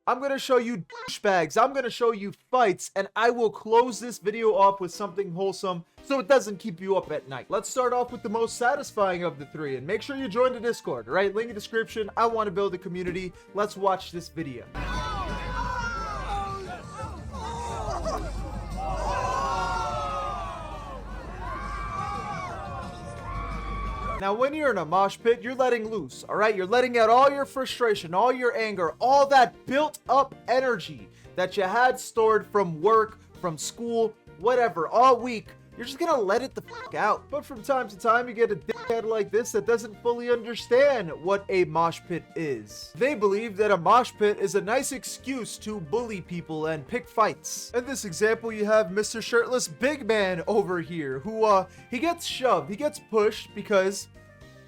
I'm gonna show you douchebags. I'm gonna show you fights, and I will close this video off with something wholesome so it doesn't keep you up at night. Let's start off with the most satisfying of the three, and make sure you join the Discord, all right? Link in the description. I want to build a community. Let's watch this video. Now, when you're in a mosh pit, you're letting loose, all right? You're letting out all your frustration, all your anger, all that built up energy that you had stored from work, from school, whatever, all week. You're just gonna let it the fuck out. But from time to time, you get a dickhead like this that doesn't fully understand what a mosh pit is. They believe that a mosh pit is a nice excuse to bully people and pick fights. In this example, you have Mr. Shirtless Big Man over here, who, he gets shoved, he gets pushed because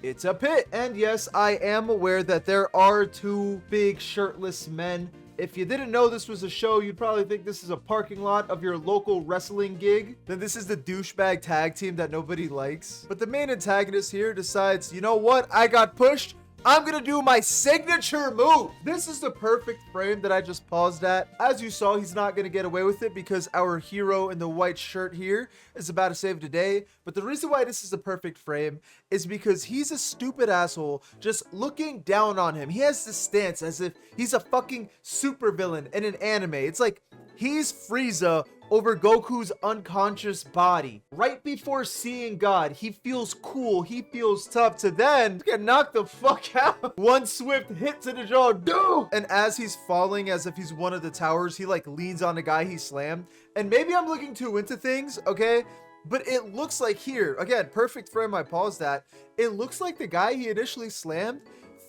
it's a pit. And yes, I am aware that there are two big shirtless men. If you didn't know this was a show, you'd probably think this is a parking lot of your local wrestling gig. Then this is the douchebag tag team that nobody likes. But the main antagonist here decides, you know what? I got pushed. I'm gonna do my signature move. This is the perfect frame that I just paused at. As you saw, he's not gonna get away with it because our hero in the white shirt here is about to save the day. But the reason why this is the perfect frame is because he's a stupid asshole just looking down on him. He has this stance as if he's a fucking supervillain in an anime. It's like he's Frieza over Goku's unconscious body. Right before seeing God, he feels cool, he feels tough, to then get knocked the fuck out. One swift hit to the jaw, do! And as he's falling as if he's one of the towers, he like leans on the guy he slammed. And maybe I'm looking too into things, okay? But it looks like here, again, perfect frame, I paused that. It looks like the guy he initially slammed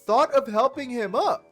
thought of helping him up,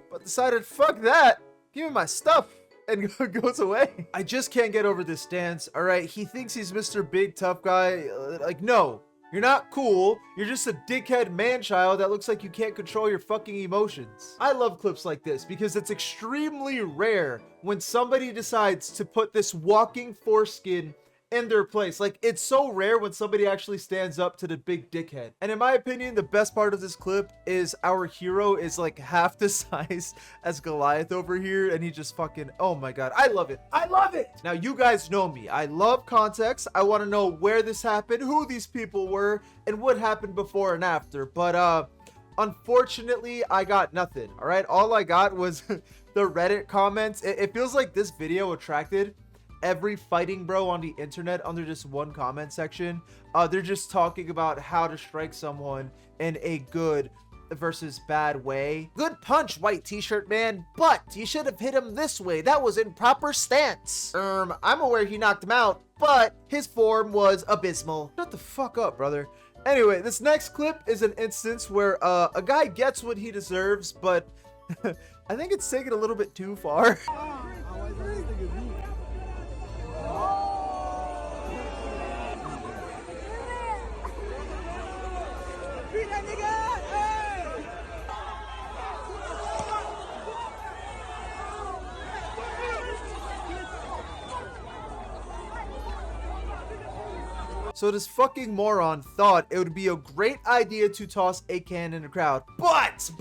but decided, fuck that, give me my stuff. And goes away. I just can't get over this stance. All right, he thinks he's Mr. Big Tough Guy. Like, no, you're not cool. You're just a dickhead man-child that looks like you can't control your fucking emotions. I love clips like this because it's extremely rare when somebody decides to put this walking foreskin in their place. Like, it's so rare when somebody actually stands up to the big dickhead. And in my opinion, the best part of this clip is our hero is like half the size as Goliath over here, and he just fucking, oh my god, I love it. I love it. Now, you guys know me. I love context. I want to know where this happened, who these people were, and what happened before and after. But unfortunately, I got nothing. All right, all I got was the Reddit comments. It feels like this video attracted every fighting bro on the internet under just one comment section. They're just talking about how to strike someone in a good versus bad way. Good punch, white t-shirt man, but you should have hit him this way. That was in proper stance. I'm aware he knocked him out, but his form was abysmal. Shut the fuck up, brother. Anyway, this next clip is an instance where a guy gets what he deserves, but I think it's taken a little bit too far. So this fucking moron thought it would be a great idea to toss a can in the crowd. But,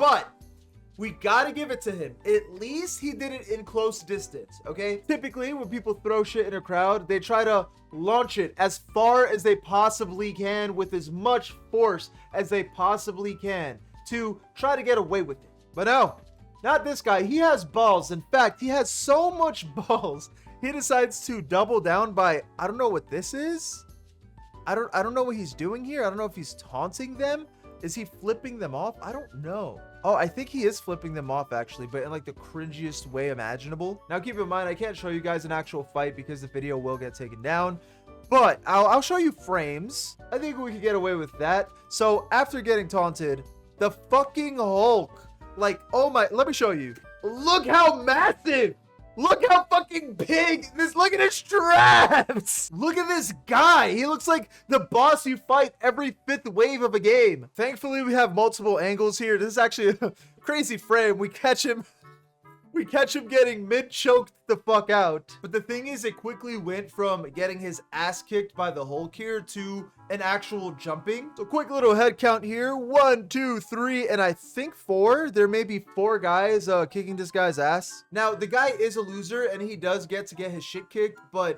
we gotta give it to him. At least he did it in close distance, okay? Typically, when people throw shit in a crowd, they try to launch it as far as they possibly can with as much force as they possibly can to try to get away with it. But no, not this guy. He has balls. In fact, he has so much balls, he decides to double down by, I don't know what this is. I don't know what he's doing here. I don't know if he's taunting them. Is he flipping them off? I don't know. Oh, I think he is flipping them off actually, but in like the cringiest way imaginable. Now keep in mind, I can't show you guys an actual fight because the video will get taken down, but I'll show you frames. I think we could get away with that. So after getting taunted, the fucking Hulk, like, oh my, let me show you. Look how massive. Look how fucking big this, look at his straps. Look at this guy. He looks like the boss you fight every 5th wave of a game. Thankfully, we have multiple angles here. This is actually a crazy frame. We catch him We catch him getting mid-choked the fuck out. But the thing is, it quickly went from getting his ass kicked by the Hulk here to an actual jumping. So quick little head count here. 1, 2, 3, and I think 4. There may be 4 guys kicking this guy's ass. Now, the guy is a loser and he does get to get his shit kicked, but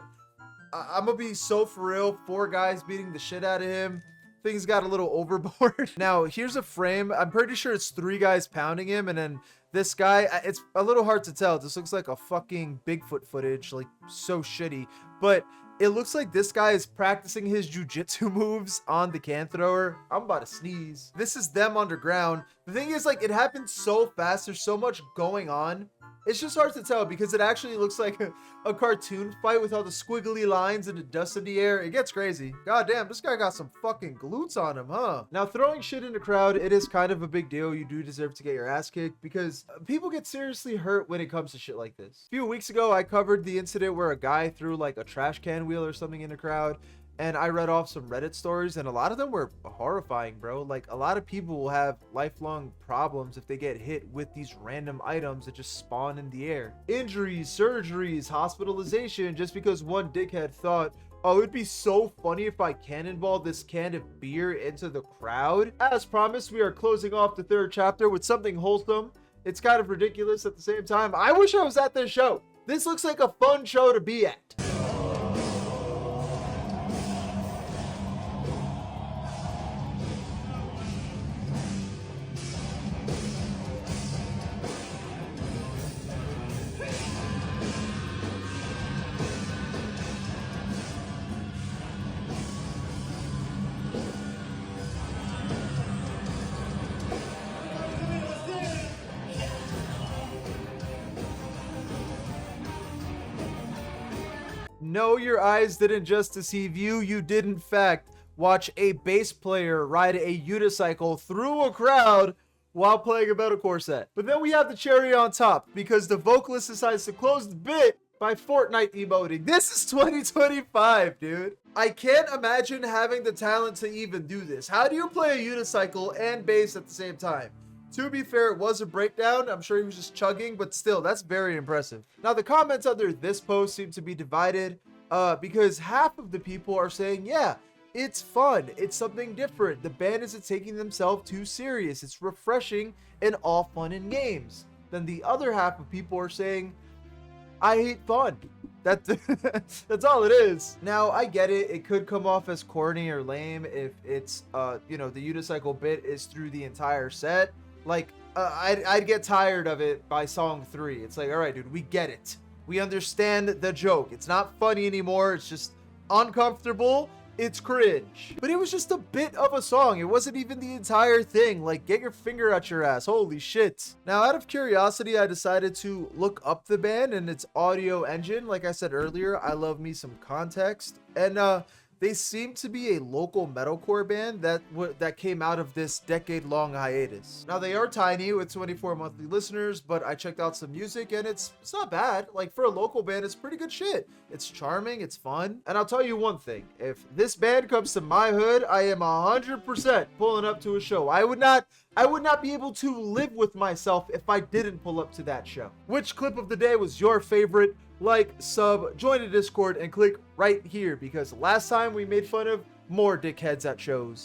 I'm gonna be so for real. 4 guys beating the shit out of him. Things got a little overboard. Now, here's a frame. I'm pretty sure it's 3 guys pounding him, and then this guy, it's a little hard to tell. This looks like a fucking Bigfoot footage, like so shitty. But it looks like this guy is practicing his jujitsu moves on the can thrower. I'm about to sneeze. This is them underground. The thing is, like, it happened so fast. There's so much going on. It's just hard to tell because it actually looks like a cartoon fight with all the squiggly lines and the dust in the air. It gets crazy. God damn, this guy got some fucking glutes on him, huh? Now, throwing shit in the crowd, it is kind of a big deal. You do deserve to get your ass kicked because people get seriously hurt when it comes to shit like this. A few weeks ago, I covered the incident where a guy threw like a trash can wheel or something in the crowd. And I read off some Reddit stories, and a lot of them were horrifying, bro. Like, a lot of people will have lifelong problems if they get hit with these random items that just spawn in the air. Injuries, surgeries, hospitalization, just because one dickhead thought, oh, it'd be so funny if I cannonball this can of beer into the crowd. As promised, we are closing off the 3rd chapter with something wholesome. It's kind of ridiculous at the same time. I wish I was at this show. This looks like a fun show to be at. No, your eyes didn't just deceive you. You did, in fact, watch a bass player ride a unicycle through a crowd while playing a metalcore set. But then we have the cherry on top because the vocalist decides to close the bit by Fortnite emoting. This is 2025, dude. I can't imagine having the talent to even do this. How do you play a unicycle and bass at the same time? To be fair, it was a breakdown. I'm sure he was just chugging, but still, that's very impressive. Now, the comments under this post seem to be divided because half of the people are saying, yeah, it's fun. It's something different. The band isn't taking themselves too serious. It's refreshing and all fun and games. Then the other half of people are saying, I hate fun. That's all it is. Now, I get it. It could come off as corny or lame if it's, you know, the unicycle bit is through the entire set. Like, I'd get tired of it by song 3. It's like, all right, dude, we get it. We understand the joke. It's not funny anymore. It's just uncomfortable. It's cringe. But it was just a bit of a song. It wasn't even the entire thing. Like, get your finger out your ass. Holy shit. Now, out of curiosity, I decided to look up the band and its audio engine. Like I said earlier, I love me some context. And, they seem to be a local metalcore band that came out of this decade-long hiatus. Now, they are tiny with 24 monthly listeners, but I checked out some music and it's not bad. Like, for a local band, it's pretty good shit. It's charming, it's fun. And I'll tell you one thing, if this band comes to my hood, I am 100% pulling up to a show. I would not be able to live with myself if I didn't pull up to that show. Which clip of the day was your favorite? Like, sub, join the Discord, and click right here because last time we made fun of more dickheads at shows.